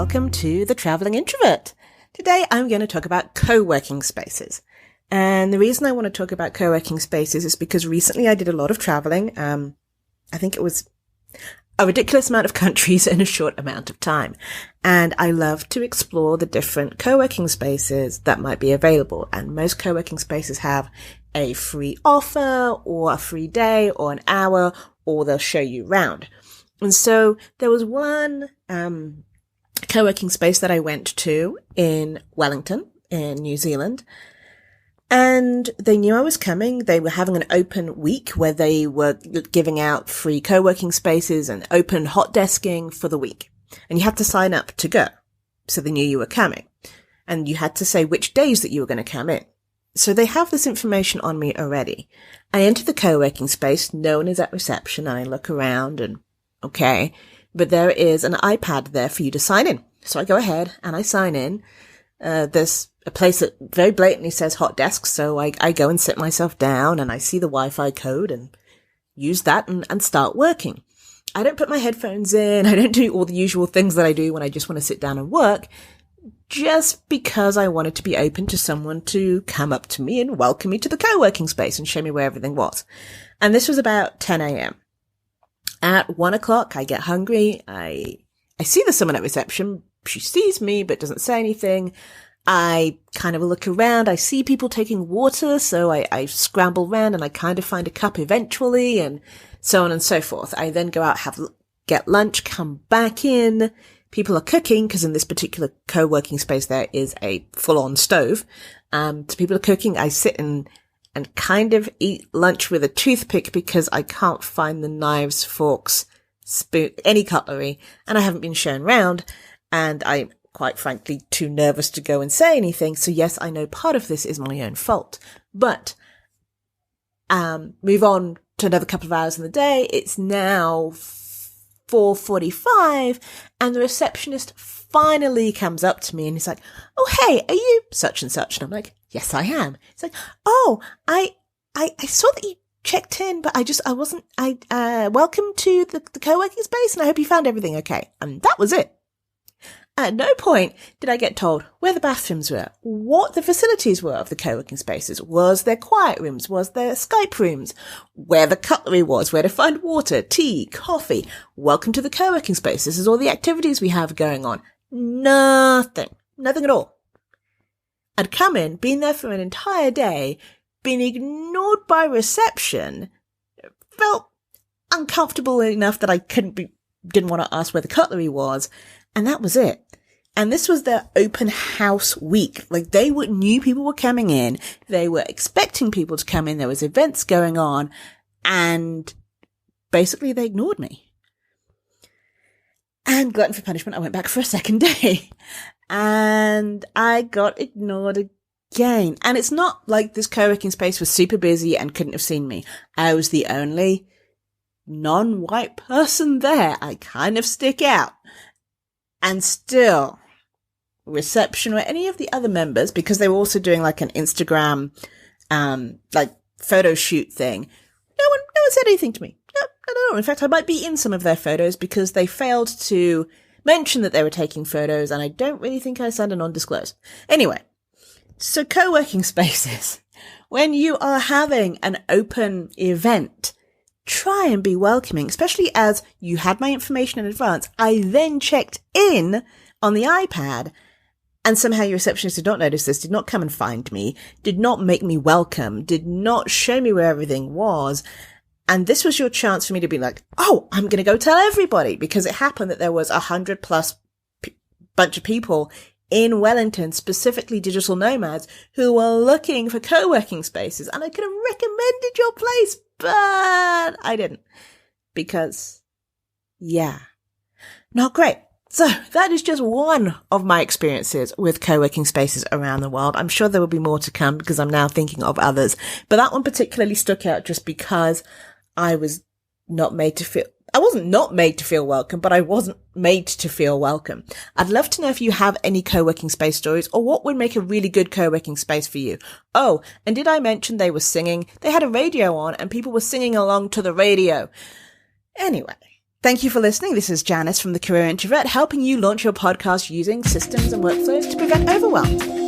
welcome to The Traveling Introvert. Today I'm going to talk about co-working spaces. And the reason I want to talk about co-working spaces is because recently I did a lot of traveling. I think it was a ridiculous amount of countries in a short amount of time. And I love to explore the different co-working spaces that might be available. And most co-working spaces have a free offer or a free day or an hour, or they'll show you around. And so there was one co-working space that I went to in Wellington in New Zealand. And they knew I was coming. They were having an open week where they were giving out free co-working spaces and open hot desking for the week. And you had to sign up to go. So they knew you were coming. And you had to say which days that you were going to come in. So they have this information on me already. I enter the co-working space. No one is at reception. I look around and okay. But there is an iPad there for you to sign in. So I go ahead and I sign in. There's a place that very blatantly says hot desk. So I go and sit myself down and I see the Wi-Fi code and use that and start working. I don't put my headphones in. I don't do all the usual things that I do when I just want to sit down and work, just because I wanted to be open to someone to come up to me and welcome me to the co-working space and show me where everything was. And this was about 10 a.m. At 1 o'clock, I get hungry. I see there's someone at reception. She sees me, but doesn't say anything. I kind of look around. I see people taking water. So I scramble around and I kind of find a cup eventually and so on and so forth. I then go out, get lunch, come back in. People are cooking because in this particular co-working space, there is a full-on stove. So people are cooking. I sit and kind of eat lunch with a toothpick because I can't find the knives, forks, spoon, any cutlery, and I haven't been shown round, and I'm quite frankly too nervous to go and say anything. So yes, I know part of this is my own fault, but move on to another couple of hours in the day. It's now 4:45, and the receptionist finally comes up to me and he's like, "Oh, hey, are you such and such?" And I'm like, "Yes, I am." It's like, "Oh, I saw that you checked in, but welcome to the co-working space, and I hope you found everything okay." And that was it. At no point did I get told where the bathrooms were, what the facilities were of the co-working spaces. Was there quiet rooms? Was there Skype rooms? Where the cutlery was? Where to find water, tea, coffee? Welcome to the co-working space. This is all the activities we have going on. Nothing at all. I'd come in, been there for an entire day, been ignored by reception, felt uncomfortable enough that I didn't want to ask where the cutlery was, and that was it. And this was their open house week. Like knew people were coming in, they were expecting people to come in, there was events going on, and basically they ignored me. And glutton for punishment, I went back for a second day. And I got ignored again. And it's not like this co-working space was super busy and couldn't have seen me. I was the only non-white person there. I kind of stick out. And still, reception or any of the other members, because they were also doing like an Instagram, photo shoot thing. No one said anything to me. No. In fact, I might be in some of their photos because they failed to mention that they were taking photos, and I don't really think I signed a non-disclose. Anyway, so co-working spaces. When you are having an open event, try and be welcoming, especially as you had my information in advance. I then checked in on the iPad, and somehow your receptionist did not notice this, did not come and find me, did not make me welcome, did not show me where everything was. And this was your chance for me to be like, "Oh, I'm going to go tell everybody," because it happened that there was 100+ bunch of people in Wellington, specifically digital nomads, who were looking for co-working spaces. And I could have recommended your place, but I didn't, because not great. So that is just one of my experiences with co-working spaces around the world. I'm sure there will be more to come because I'm now thinking of others, but that one particularly stuck out just because I wasn't not made to feel welcome, but I wasn't made to feel welcome. I'd love to know if you have any co-working space stories, or what would make a really good co-working space for you. Oh, and did I mention they were singing? They had a radio on and people were singing along to the radio. Anyway, Thank you for listening. This is Janice from The Career Introvert, helping you launch your podcast using systems and workflows to prevent overwhelm.